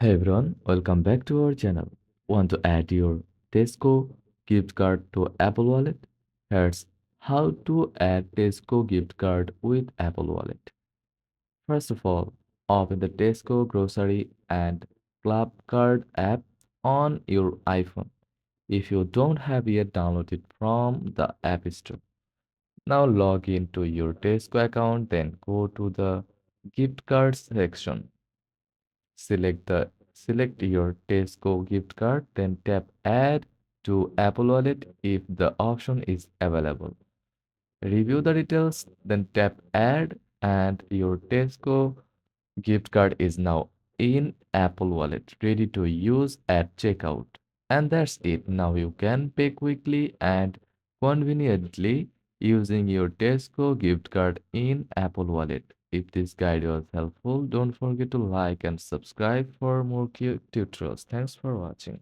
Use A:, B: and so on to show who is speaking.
A: Hey everyone, welcome back to our channel. Want to add your Tesco gift card to Apple Wallet? Here's how to add Tesco gift card with Apple Wallet. First of all, open the Tesco grocery and club card app on your iPhone if you don't have yet downloaded from the App Store. Now log into your Tesco account, then go to the gift cards section. Select your Tesco gift card, then tap Add to Apple Wallet if the option is available. Review the details, then tap Add, and your Tesco gift card is now in Apple Wallet, ready to use at checkout. And that's it. Now you can pay quickly and conveniently using your Tesco gift card in Apple Wallet. If this guide was helpful, don't forget to like and subscribe for more cute tutorials. Thanks for watching.